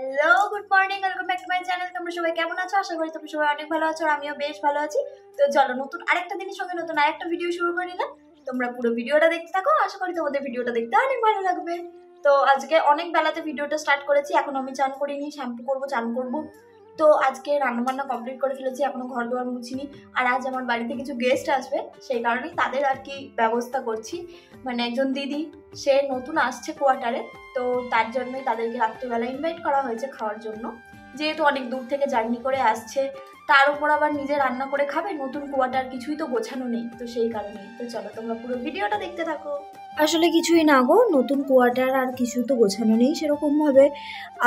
Hello, good morning, welcome back to my channel. তোমরা সবাই কেমন আছো? আশা করি তোমরা সবাই অনেক ভালো আছো, আর আমিও বেশ ভালো আছি। তো চলো নতুন আরেকটা দিনের সঙ্গে নতুন আরেকটা ভিডিও শুরু করে নিলাম। তোমরা পুরো ভিডিওটা দেখতে থাকো, আশা করি তোমাদের ভিডিওটা দেখতে অনেক ভালো লাগবে। তো আজকে অনেক বেলাতে ভিডিওটা স্টার্ট করেছি, এখন আমি চান করিনি, শ্যাম্পু করবো, চান করবো। তো আজকে রান্নাবান্না কমপ্লিট করে ফেলেছি, এখনো ঘর দুয়ার মুছিনি। আর আজ আমার বাড়িতে কিছু গেস্ট আসবে, সেই কারণেই তাদের আর কি ব্যবস্থা করছি। মানে একজন দিদি, সে নতুন আসছে কোয়ার্টারে, তো তার জন্যই তাদেরকে রাত্রিবেলা ইনভাইট করা হয়েছে খাওয়ার জন্য। যেহেতু অনেক দূর থেকে জার্নি করে আসছে, তার উপর আবার নিজে রান্না করে খাবে, নতুন কোয়ার্টার, কিছুই তো গোছানো নেই, তো সেই কারণেই। তো চলো তোমরা পুরো ভিডিওটা দেখতে থাকো। আসলে কিছুই না গো, নতুন কোয়ার্টার আর কিছু তো গোছানো নেই সেরকমভাবে।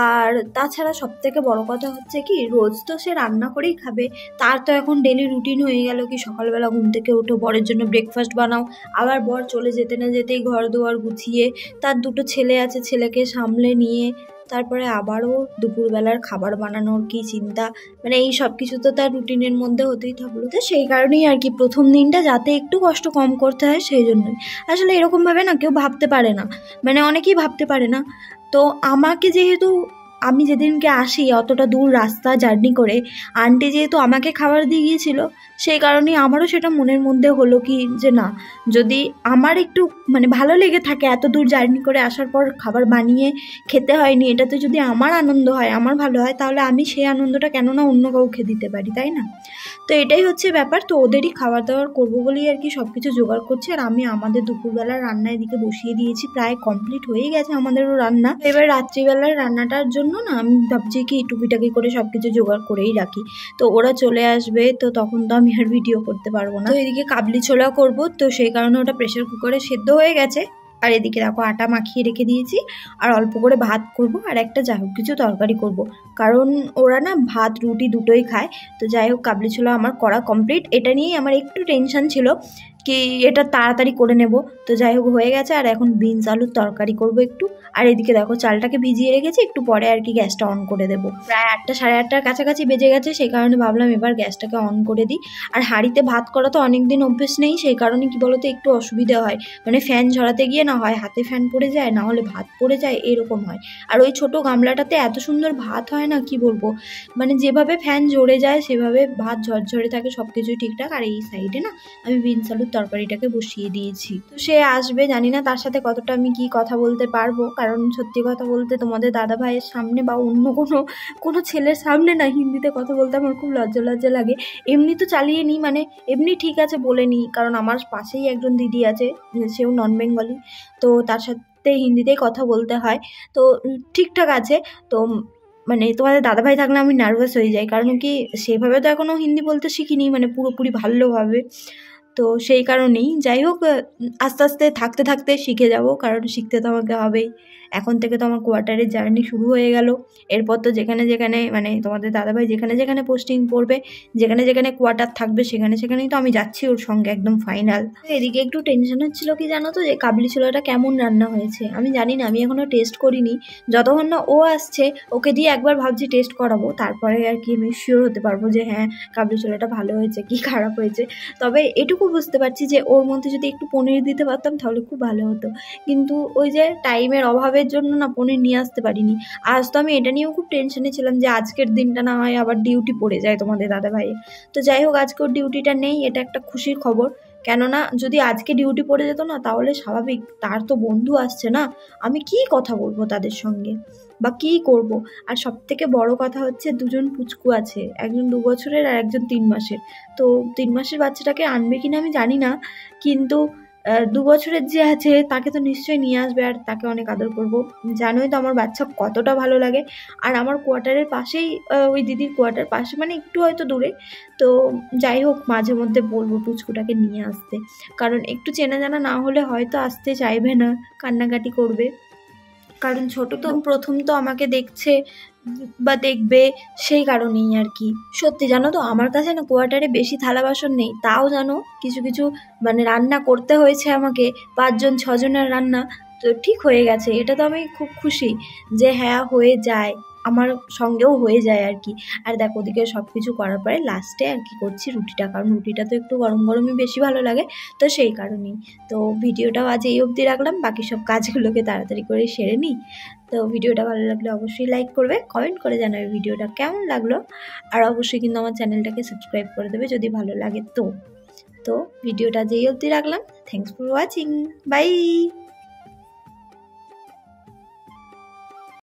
আর তাছাড়া সব থেকে বড় কথা হচ্ছে কি, রোজ তো সে রান্না করেই খাবে। তার তো এখন ডেলি রুটিন হয়ে গেল কি, সকালবেলা ঘুম থেকে উঠো, বরের জন্য ব্রেকফাস্ট বানাও, আবার বর চলে যেতে না যেতেই ঘর দুয়ার গুছিয়ে, তার দুটো ছেলে আছে, ছেলেকে সামলে নিয়ে তারপরে আবারও দুপুরবেলার খাবার বানানোর কি চিন্তা। মানে এই সব কিছু তো তার রুটিনের মধ্যে হতেই থাকলো। তো সেই কারণেই আর কি প্রথম দিনটা যাতে একটু কষ্ট কম করতে হয় সেই জন্যই। আসলে এরকমভাবে না কেউ ভাবতে পারে না, মানে অনেকেই ভাবতে পারে না। তো আমাকে যেহেতু, আমি যেদিনকে আসি অতটা দূর রাস্তা জার্নি করে, আন্টি যেহেতু আমাকে খাবার দিয়ে গিয়েছিল, সেই কারণেই আমারও সেটা মনের মধ্যে হলো কি যে না, যদি আমার একটু মানে ভালো লেগে থাকে এত দূর জার্নি করে আসার পর খাবার বানিয়ে খেতে হয়নি, এটাতে যদি আমার আনন্দ হয়, আমার ভালো হয়, তাহলে আমি সেই আনন্দটা কেন না অন্য কাউকে দিতে পারি, তাই না? তো এটাই হচ্ছে ব্যাপার। তো ওদেরই খাবার দাবার করবো বলেই আর কি সব কিছু জোগাড় করছি। আর আমি আমাদের দুপুরবেলার রান্না এদিকে বসিয়ে দিয়েছি, প্রায় কমপ্লিট হয়ে গেছে আমাদেরও রান্না। এবার রাত্রিবেলার রান্নাটার জন্য না আমি ভাবছি কি টুকিটাকি করে সব কিছু জোগাড় করেই রাখি। তো ওরা চলে আসবে, তো তখন তো আমি আর ভিডিও করতে পারবো না। তো এদিকে কাবলি ছোলা করবো, তো সেই কারণে ওটা প্রেসার কুকারে সেদ্ধ হয়ে গেছে। আর এদিকে দেখো আটা মাখিয়ে রেখে দিয়েছি, আর অল্প করে ভাত করব, আর একটা যাই হোক কিছু তরকারি করব, কারণ ওরা না ভাত রুটি দুটোই খায়। তো যাই হোক কাবলি ছোলা আমার করা কমপ্লিট। এটা নিয়েই আমার একটু টেনশন ছিল কি এটা তাড়াতাড়ি করে নেব, তো যাই হোক হয়ে গেছে। আর এখন বিনস আলুর তরকারি করব একটু। আর এদিকে দেখো চালটাকে ভিজিয়ে রেখেছি, একটু পরে আর কি গ্যাসটা অন করে দেবো। প্রায় 8টা সাড়ে 8টার কাছাকাছি বেজে গেছে, সেই কারণে ভাবলাম এবার গ্যাসটাকে অন করে দিই। আর হাঁড়িতে ভাত করা তো অনেক দিন অভ্যেস নেই, সেই কারণে কি বলতো একটু অসুবিধা হয়। মানে ফ্যান ঝরাতে গিয়ে না হয় হাতে ফ্যান পড়ে যায়, না হলে ভাত পড়ে যায়, এরকম হয়। আর ওই ছোট গামলাটাতে এত সুন্দর ভাত হয় না, কি বলবো, মানে যেভাবে ফ্যান ঝরে যায় সেভাবে ভাত ঝরঝরে থাকে, সব কিছুই ঠিকঠাক। আর এই সাইডে না আমি বিনস আলুর তরকারিটাকে বসিয়ে দিয়েছি। তো সে আসবে, জানি না তার সাথে কতটা আমি কি কথা বলতে পারবো, কারণ সত্যি কথা বলতে তোমাদের দাদা ভাইয়ের সামনে বা অন্য কোনো ছেলের সামনে না হিন্দিতে কথা বলতে আমার খুব লজ্জা লজ্জা লাগে। এমনি তো চালিয়ে নিই, মানে এমনি ঠিক আছে বলে নিই, কারণ আমার পাশেই একজন দিদি আছে, সেও নন বেঙ্গলি, তো তার সাথে হিন্দিতেই কথা বলতে হয়। তো ঠিকঠাক আছে। তো মানে তোমাদের দাদাভাই থাকলে আমি নার্ভাস হয়ে যাই, কারণ কি সেভাবে তো এখনও হিন্দি বলতে শিখিনি, মানে পুরোপুরি ভালোভাবে। তো সেই কারণেই যাই হোক আস্তে আস্তে থাকতে থাকতে শিখে যাব, কারণ শিখতে তো আমাকে হবেই। এখন থেকে তো আমার কোয়ার্টারের জার্নি শুরু হয়ে গেল। এরপর তো যেখানে যেখানে মানে তোমাদের দাদাভাই যেখানে যেখানে পোস্টিং পড়বে, যেখানে যেখানে কোয়ার্টার থাকবে, সেখানে সেখানেই তো আমি যাচ্ছি ওর সঙ্গে, একদম ফাইনাল। এদিকে একটু টেনশন হচ্ছিল কি জানো তো, যে কাবলি ছোলাটা কেমন রান্না হয়েছে আমি জানি না, আমি এখনও টেস্ট করিনি। যতক্ষণ না ও আসছে ওকে দিয়ে একবার ভাবছি টেস্ট করাবো, তারপরে আর কি আমি শিওর হতে পারবো যে হ্যাঁ কাবলি ছোলাটা ভালো হয়েছে কি খারাপ হয়েছে। তবে এটুকু বুঝতে পারছি যে ওর মধ্যে যদি একটু পনির দিতে পারতাম তাহলে খুব ভালো হতো, কিন্তু ওই যে টাইমের অভাবের জন্য না পনির নিয়ে আসতে পারিনি। আজ তো আমি এটা নিয়েও খুব টেনশনে ছিলাম যে আজকের দিনটা না হয় আবার ডিউটি পড়ে যায় তোমাদের দাদা ভাইয়ের। তো যাই হোক আজকে ওর ডিউটিটা নেই, এটা একটা খুশির খবর। কেননা যদি আজকে ডিউটি পড়ে যেত না, তাহলে স্বাভাবিক, তার তো বন্ধু আসছে না, আমি কি কথা বলবো তাদের সঙ্গে বা কী করব। আর সব থেকে বড় কথা হচ্ছে দুজন পুচকু আছে, একজন 2 বছরের আর একজন 3 মাসের। তো 3 মাসের বাচ্চাটাকে আনবে কিনা আমি জানি না, কিন্তু 2 বছরের যে আছে তাকে তো নিশ্চয়ই নিয়ে আসবে, আর তাকে অনেক আদর করব। জানোই তো আমার বাচ্চা কতটা ভালো লাগে। আর আমার কোয়ার্টারের পাশেই ওই দিদির কোয়ার্টার পাশে, মানে একটু হয়তো দূরে। তো যাই হোক মাঝে মধ্যে বলবো পুচকুটাকে নিয়ে আসতে, কারণ একটু চেনা জানা না হলে হয়তো আসতে চাইবে না, কান্নাকাটি করবে। কারণ ছোট তো প্রথম তো আমাকে দেখছে বা দেখবে, সেই কারণেই আর কি। সত্যি জানো তো আমার কাছে না কোয়ার্টারে বেশি থালা বাসন নেই, তাও জানো কিছু কিছু মানে রান্না করতে হয়েছে আমাকে, 5 জন 6 জনের রান্না। তো ঠিক হয়ে গেছে, এটা তো আমি খুব খুশি যে হ্যাঁ হয়ে যায়, আমার সঙ্গেও হয়ে যায় আর কি। আর দেখো ওদিকে সব কিছু করার পরে লাস্টে আর কি করছি রুটিটা, কারণ রুটিটা তো একটু গরম গরমই বেশি ভালো লাগে, তো সেই কারণেই। তো ভিডিওটাও আজ এই অবধি রাখলাম, বাকি সব কাজগুলোকে তাড়াতাড়ি করে সেরে নিই। তো ভিডিওটা ভালো লাগলে অবশ্যই লাইক করবে, কমেন্ট করে জানাবে ভিডিওটা কেমন লাগলো, আর অবশ্যই কিন্তু আমার চ্যানেলটাকে সাবস্ক্রাইব করে দেবে যদি ভালো লাগে। তো ভিডিওটা যেই অবধি রাখলাম, থ্যাংকস ফর ওয়াচিং, বাই।